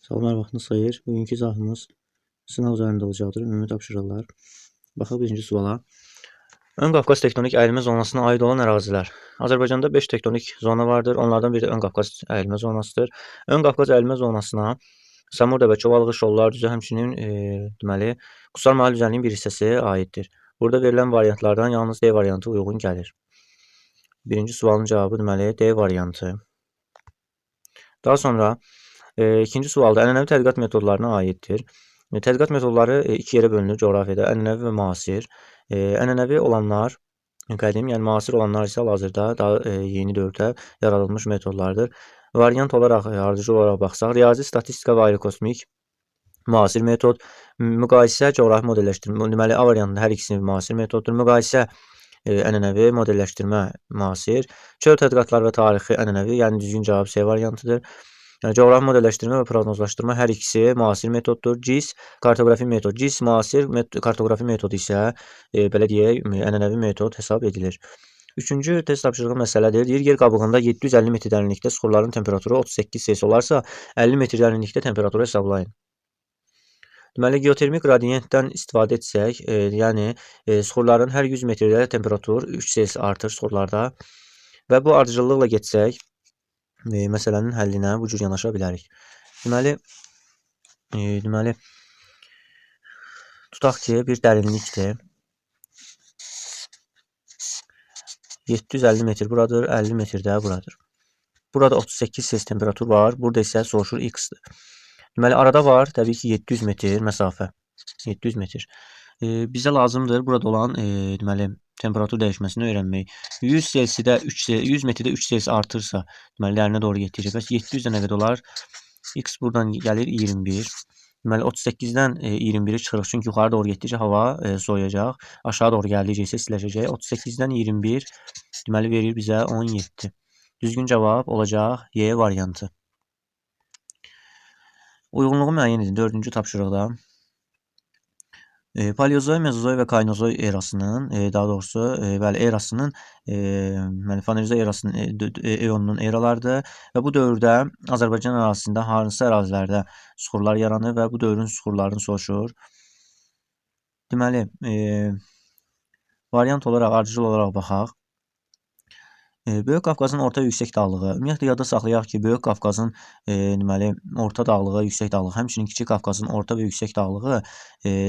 Salamlar, vaxtınız xeyir. Bugünkü izahımız sınav üzərində olacaqdır. Ümumi tapşırıqlar. Baxaq birinci suala. Ön Qafqaz tektonik əyilmə zonasına aid olan ərazilər. Azərbaycanda 5 tektonik zona vardır. Onlardan biri Ön Qafqaz əyilmə zonasıdır. Ön Qafqaz əyilmə zonasına Samurda və Çovalığı şollar düzü, həmçinin deməli, Qusar Mahalı düzənliyin bir hissəsi aiddir. Burada verilən variantlardan yalnız D variantı uyğun gəlir. Birinci sualın cavabı deməli D variantı. Daha sonra ikinci sualda ənənəvi tədqiqat metodlarına aiddir. Tədqiqat metodları iki yerə bölünür coğrafiyada, ənənəvi və müasir. Ənənəvi olanlar qədim, yəni müasir olanlar isə hal-hazırda daha yeni dövrdə yaradılmış metodlardır. Variant olaraq, ardıcıl olaraq baxsaq, riyazi, statistika və aerokosmik müasir metod, müqayisə, coğrafi modelləşdirmə, deməli A variantında hər ikisi müasir metoddur. Müqayisə ənənəvi, modelləşdirmə müasir, çöl tədqiqatları və tarixi ənənəvi, yəni düzgün cavab C variantıdır. Coğrafi modelləşdirmə və proqnozlaşdırma hər ikisi müasir metoddur. CIS kartoqrafi metod. CIS müasir kartoqrafi metodu isə belə deyək, ənənəvi metod hesab edilir. Üçüncü test tapşırığı məsələdir. Deyir, yer qabığında 750 metr dərinlikdə suxurların temperaturu 38 Selsi olarsa, 50 metr dərinlikdə temperaturu hesablayın. Deməli, geotermik qradiyentdən istifadə etsək, yəni suxurların hər 100 metrdə temperatur 3 Selsi artır suxurlarda və bu ardıcıllıqla getsək, məsələnin həllinə bu cür yanaşa bilərik. Deməli, tutaq ki, bir dərinlikdir. 750 metr buradır, 50 metr də buradır. Burada 38 Selsi temperatur var, burada isə soruşur X-dir. Deməli, arada var, təbii ki, 700 metr məsafə. 700 metr. Bizə lazımdır burada olan deməli, temperatur dəyişməsini öyrənmək. 100 metrdə 3 Selsi artırsa, deməli, dərinə doğru getirir. Bəs 700-də nə qədər olar? X buradan gəlir 21. Deməli, 38-dən 21-i çıxırıq. Çünki yuxarı doğru getdikcə hava soyuyacaq. Aşağı doğru gəldikcə isə istiləşəcək. 38-dən 21, deməli, verir bizə 17. Düzgün cavab olacaq Y variantı. Uyğunluğu müəyyən edin. 4-cü tapşırıqda. Paleozoy, mezozoy və kaynozoy erasının, daha doğrusu, bəli, erasının, Fanerozoy erasının eonunun eralarıdır və bu dövrdə Azərbaycan ərazisində hansı ərazilərdə suxurlar yaranır və bu dövrün suxurlarını soruşur. Deməli, variant olaraq, ardıcıl olaraq baxaq. Böyük Qafqazın orta yüksək dağlığı. Ümumiyyətlə, yadda saxlayaq ki, Böyük Qafqazın deməli, orta dağlığı, yüksək dağlığı, həmçinin Kiçik Qafqazın orta və yüksək dağlığı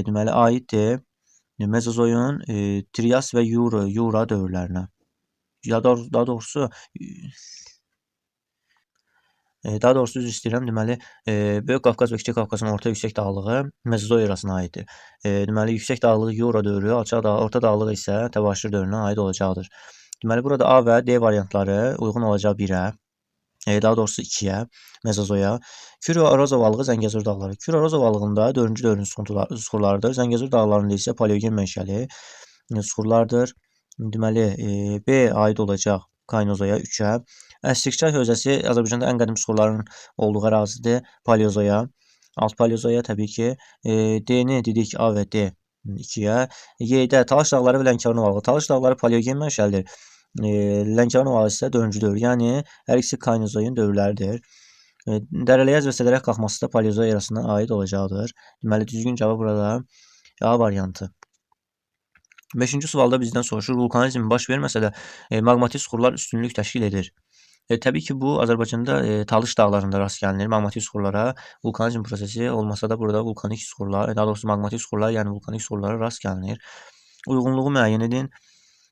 deməli, aiddir Mezozoyun Trias və Yura dövrlərinə. Daha doğrusu, üzr istəyirəm, deməli, Böyük Qafqaz və Kiçik Qafqazın orta yüksək dağlığı Mezozoy erasına aiddir. Deməli, yüksək dağlığı Yura dövrü, orta dağlığı isə Təbaşir dövrünə aid olacaqdır. Deməli, burada A və D variantları uyğun olacaq 1-ə, daha doğrusu 2-yə, Mezozoya. Kür-Aroz ovalığı, Zəngəzur dağları. Kür-Aroz ovalığında 4-cü dövrün suxurlarıdır. Zəngəzur dağlarında isə paleogen mənşəli suxurlardır. Deməli, B aid olacaq Kaynozoya 3-ə. Əsrikçay hövzəsi Azərbaycanda ən qədim suxurların olduğu ərazidir, Paleozoya. Alt Paleozoya təbii ki. D-ni dedik A və D 2-yə. Y-də Talış dağları və Lənkəran ovalığı. Talış dağları paleogen mənşəlidir. Lənkəran ovalığı isə 4-cü dövr, yəni hər ikisi Kaynozoyun dövrləridir. Dərələyəz və Sədərək qalxması da Paleozoy erasına aid olacaqdır. Deməli, düzgün cavab burada A variantı. 5-ci sualda bizdən soruşur, vulkanizm baş verməsə də maqmatik suxurlar üstünlük təşkil edir. Təbii ki, bu Azərbaycanda Talış dağlarında rast gəlinir maqmatik suxurlara. Vulkanizm prosesi olmasa da burada vulkanik suxurlar, daha doğrusu maqmatik suxurlar, yəni vulkanik suxurlara rast gəlinir. Uyğunluğu müəyyən edin.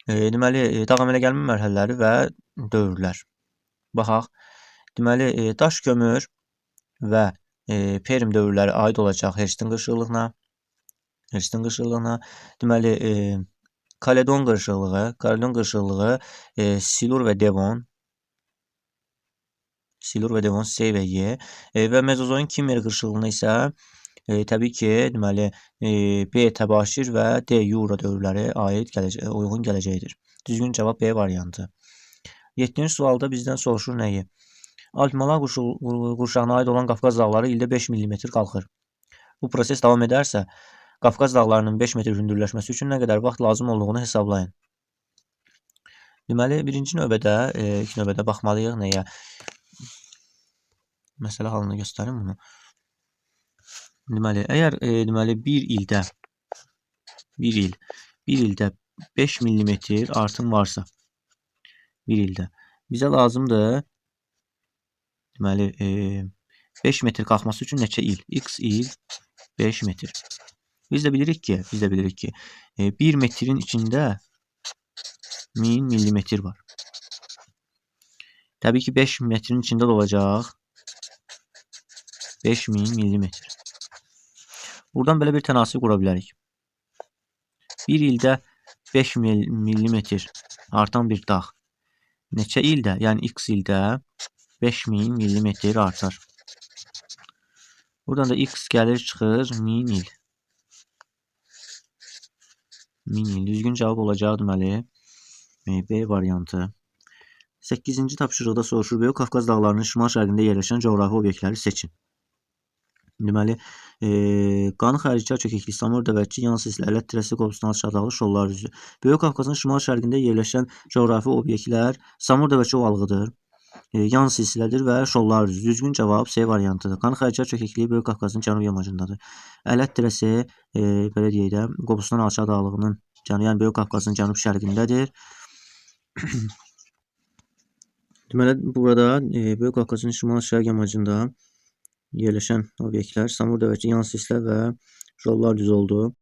Deməli, dağ əmələ gəlmə mərhələləri və dövrlər. Baxaq. Deməli, daş kömür və Perm dövrləri aid olacaq Herstin qırışıqlığına. Deməli, Kaledon qırışıqlığı Silur və Devon C və Y və Mezozoyun Kimmer qırışıqlığına isə təbii ki, deməli, B Təbaşir və D Yura dövrləri uyğun gələcəkdir. Düzgün cavab B variantı. 7-ci sualda bizdən soruşur nəyi? Alp-Malay qurşağına aid olan Qafqaz dağları ildə 5 mm qalxır. Bu proses davam edərsə, Qafqaz dağlarının 5 metr hündürləşməsi üçün nə qədər vaxt lazım olduğunu hesablayın. Deməli, ilk növbədə baxmalıyıq nəyə? Məsələ halını göstərim bunu. Deməli, əgər deməli bir ildə 5 millimetr artım varsa, bir ildə bizə lazımdır deməli 5 metr qalxması üçün neçə il? X il 5 metr. Biz də bilirik ki, 1 metrin içində 1000 millimetr var. Təbii ki, 5 metrin içində də olacaq 5000 millimetr. Buradan belə bir tənasib qura bilərik. Bir ildə 5 millimetr artan bir dağ neçə ildə, yəni x ildə 5000 millimetr artar. Buradan da x gəlir çıxır 1000 il. 1000 il. Düzgün cavab olacaq deməli B variantı. 8-ci tapşırıqda soruşur. Böyük Qafqaz dağlarının şimal-şərqində yerləşən coğrafi obyektləri seçin. Deməli, Qanı xəricikar çökəkli, Samur dəvəcik, yan silsilə, ələt tirəsi, qobustan aşağıdağlı, şollar düzü. Böyük Qafqazın şimal-şərqində yerləşən coğrafi obyektlər Samur dəvəcik ovalıqıdır, yan silsilədir və şollar düzü. Düzgün cavab C variantıdır. Qanı xəricikar çökəkliyi Böyük Qafqazın cənub yamacındadır. Ələt tirəsi, belə deyək də, qobustan alçaq dağlığının, yəni Böyük Qafqazın cənub-şərqindədir. Deməli, burada Böyük Qafqazın şimal-şərq yamacında yerləşən obyektlər Samur dəvəcik, yan silsilə və şollar düzü oldu.